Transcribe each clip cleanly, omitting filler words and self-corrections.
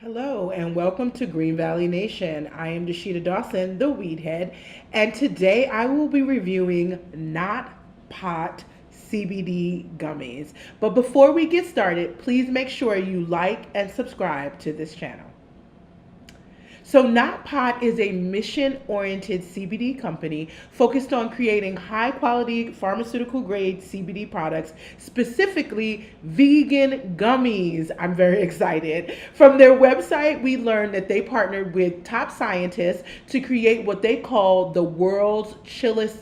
Hello and welcome to Green Valley Nation. I am Dashita Dawson, the Weed Head, and today I will be reviewing Not Pot CBD Gummies. But before we get started, please make sure you like and subscribe to this channel. So, Not Pot is a mission oriented CBD company focused on creating high quality pharmaceutical grade CBD products, specifically vegan gummies. I'm very excited. From their website, we learned that they partnered with top scientists to create what they call the world's chillest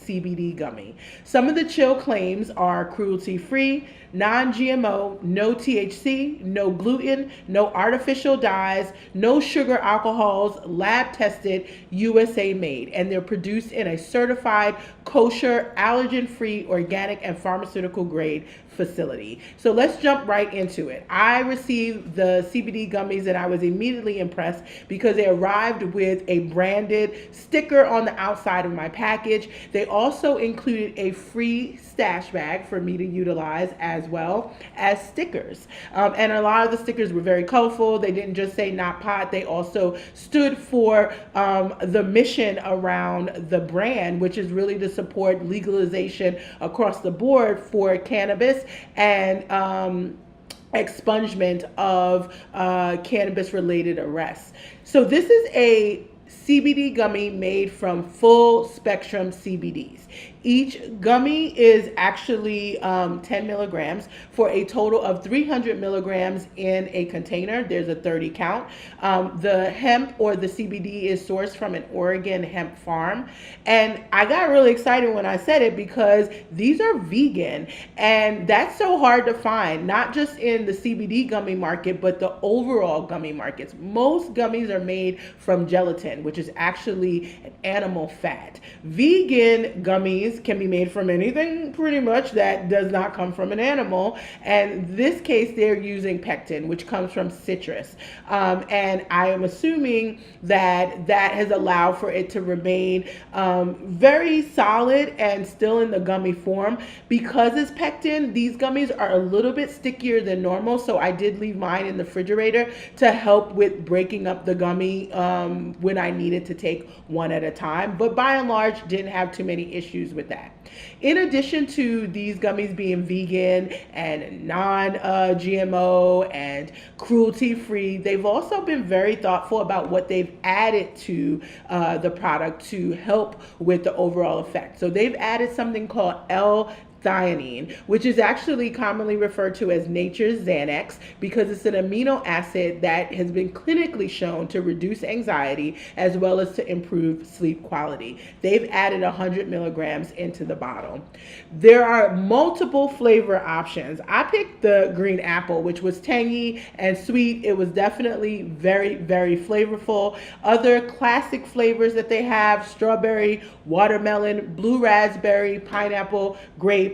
CBD gummy. Some of the chill claims are cruelty free, non GMO, no THC, no gluten, no artificial dyes, no sugar alcohols, lab tested, USA made, and they're produced in a certified kosher, allergen free, organic, and pharmaceutical grade facility. So let's jump right into it. I received the CBD gummies and I was immediately impressed because they arrived with a branded sticker on the outside of my package. They also included a free stash bag for me to utilize as well as stickers. And a lot of the stickers were very colorful. They didn't just say Not Pot, they also stood for the mission around the brand, which is really to support legalization across the board for cannabis and expungement of cannabis related arrests. So this is a CBD gummy made from full spectrum CBDs. Each gummy is actually 10 milligrams for a total of 300 milligrams in a container. There's a 30 count. The hemp or the CBD is sourced from an Oregon hemp farm. And I got really excited when I said it because these are vegan. And that's so hard to find, not just in the CBD gummy market, but the overall gummy markets. Most gummies are made from gelatin, which is actually an animal fat. Vegan gummies can be made from anything pretty much that does not come from an animal. And in this case, they're using pectin, which comes from citrus. And I am assuming that that has allowed for it to remain very solid and still in the gummy form. Because it's pectin, these gummies are a little bit stickier than normal. So I did leave mine in the refrigerator to help with breaking up the gummy when I needed to take one at a time. But by and large, didn't have too many issues with that. In addition to these gummies being vegan and non-GMO and cruelty-free, they've also been very thoughtful about what they've added to the product to help with the overall effect. So they've added something called L-theanine, which is actually commonly referred to as nature's Xanax because it's an amino acid that has been clinically shown to reduce anxiety as well as to improve sleep quality. They've added 100 milligrams into the bottle. There are multiple flavor options. I picked the green apple, which was tangy and sweet. It was definitely very, very flavorful. Other classic flavors that they have: strawberry, watermelon, blue raspberry, pineapple, grape.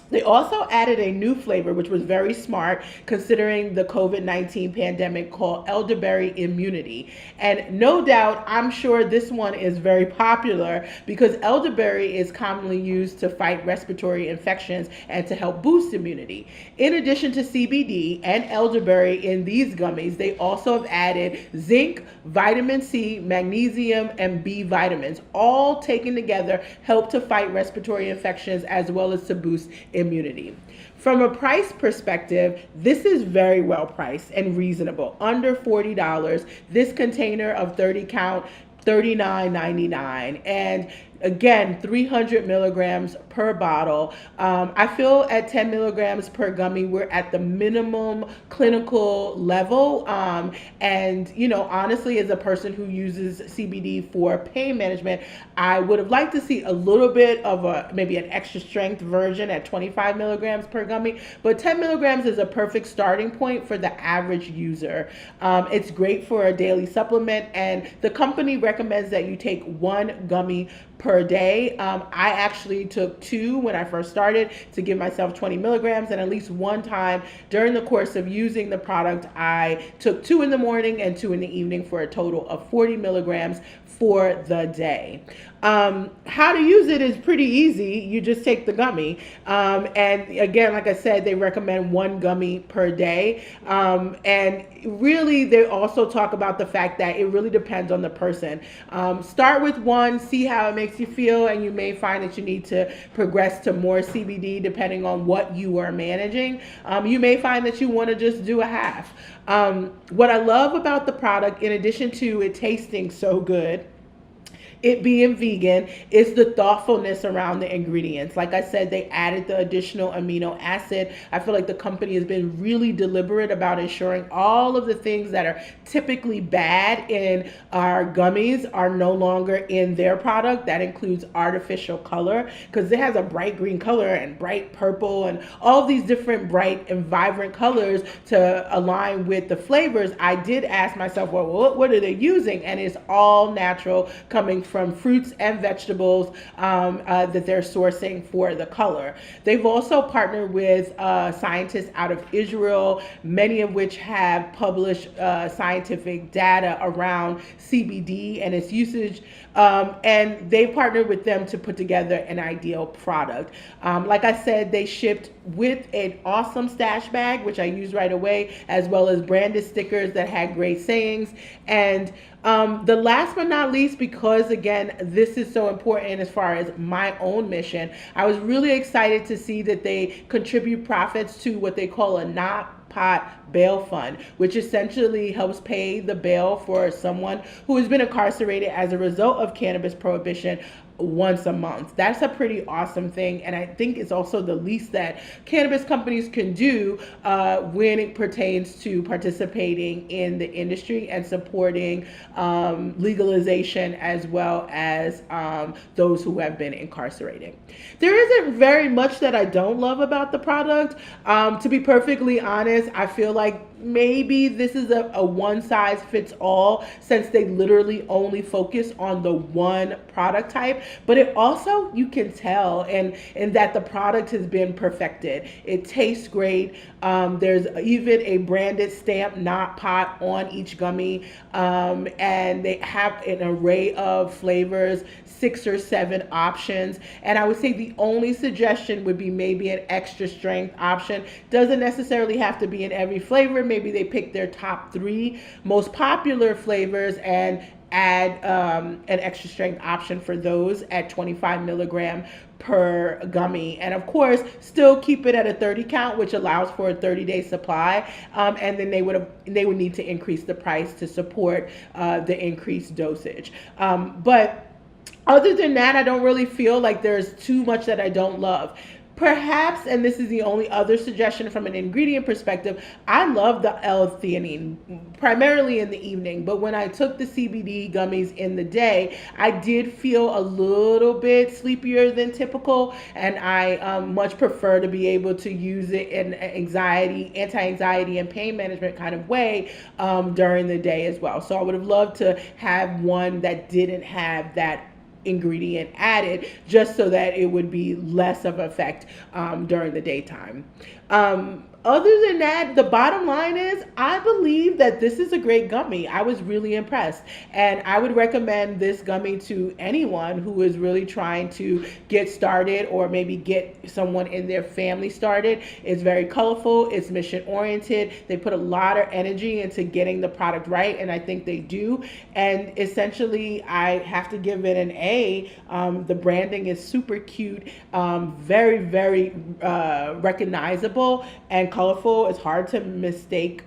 They also added a new flavor, which was very smart considering the COVID-19 pandemic, called elderberry immunity. And no doubt, I'm sure this one is very popular because elderberry is commonly used to fight respiratory infections and to help boost immunity. In addition to CBD and elderberry in these gummies, they also have added zinc, vitamin C, magnesium, and B vitamins. All taken together help to fight respiratory infections as well as to boost immunity. From a price perspective, this is very well priced and reasonable, under $40. This container of 30 count, $39.99. And again, 300 milligrams per bottle. I feel at 10 milligrams per gummy, we're at the minimum clinical level. And, you know, honestly, as a person who uses CBD for pain management, I would have liked to see a little bit of maybe an extra strength version at 25 milligrams per gummy. But 10 milligrams is a perfect starting point for the average user. It's great for a daily supplement, and the company recommends that you take one gummy per day. I actually took two when I first started to give myself 20 milligrams, and at least one time during the course of using the product, I took two in the morning and two in the evening for a total of 40 milligrams for the day. How to use it is pretty easy. You just take the gummy. And again, like I said, they recommend one gummy per day. And really, they also talk about the fact that it really depends on the person. Start with one, see how it makes you feel, and you may find that you need to progress to more CBD depending on what you are managing. You may find that you want to just do a half. What I love about the product, in addition to it tasting so good, it being vegan, is the thoughtfulness around the ingredients. Like I said, they added the additional amino acid. I feel like the company has been really deliberate about ensuring all of the things that are typically bad in our gummies are no longer in their product. That includes artificial color, because it has a bright green color and bright purple and all of these different bright and vibrant colors to align with the flavors. I did ask myself, well, what are they using? And it's all natural, coming from fruits and vegetables that they're sourcing for the color. They've also partnered with scientists out of Israel, many of which have published scientific data around CBD and its usage, and they've partnered with them to put together an ideal product. Like I said, they shipped with an awesome stash bag, which I used right away, as well as branded stickers that had great sayings. And the last but not least, because again, this is so important as far as my own mission, I was really excited to see that they contribute profits to what they call a not-pot bail fund, which essentially helps pay the bail for someone who has been incarcerated as a result of cannabis prohibition once a month. That's a pretty awesome thing, and I think it's also the least that cannabis companies can do when it pertains to participating in the industry and supporting legalization, as well as those who have been incarcerated. There isn't very much that I don't love about the product. To be perfectly honest, I feel like maybe this is a one size fits all, since they literally only focus on the one product type. But it also, you can tell, and that the product has been perfected. It tastes great. There's even a branded stamp not pot on each gummy, and they have an array of flavors, 6 or 7 options. And I would say the only suggestion would be maybe an extra strength option. Doesn't necessarily have to be in every flavor. Maybe they pick their top 3 most popular flavors and add an extra strength option for those at 25 milligram per gummy, and of course still keep it at a 30 count, which allows for a 30-day supply, and then they would need to increase the price to support the increased dosage, but other than that, I don't really feel like there's too much that I don't love. Perhaps, and this is the only other suggestion from an ingredient perspective, I love the L-theanine, primarily in the evening, but when I took the CBD gummies in the day, I did feel a little bit sleepier than typical, and I much prefer to be able to use it in anti-anxiety and pain management kind of way during the day as well. So I would have loved to have one that didn't have that ingredient added, just so that it would be less of an effect during the daytime. Other than that, the bottom line is I believe that this is a great gummy. I was really impressed, and I would recommend this gummy to anyone who is really trying to get started, or maybe get someone in their family started. It's very colorful, it's mission oriented, they put a lot of energy into getting the product right, and I think they do. And essentially, I have to give it an A. The branding is super cute, very, very recognizable and colorful. It's hard to mistake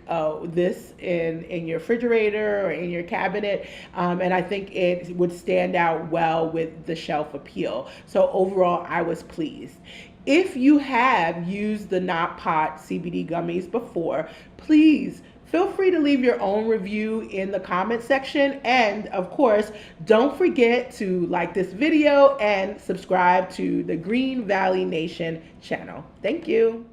this in your refrigerator or in your cabinet, and I think it would stand out well with the shelf appeal. So overall, I was pleased. If you have used the Not Pot CBD gummies before, please feel free to leave your own review in the comment section. And of course, don't forget to like this video and subscribe to the Green Valley Nation channel. Thank you.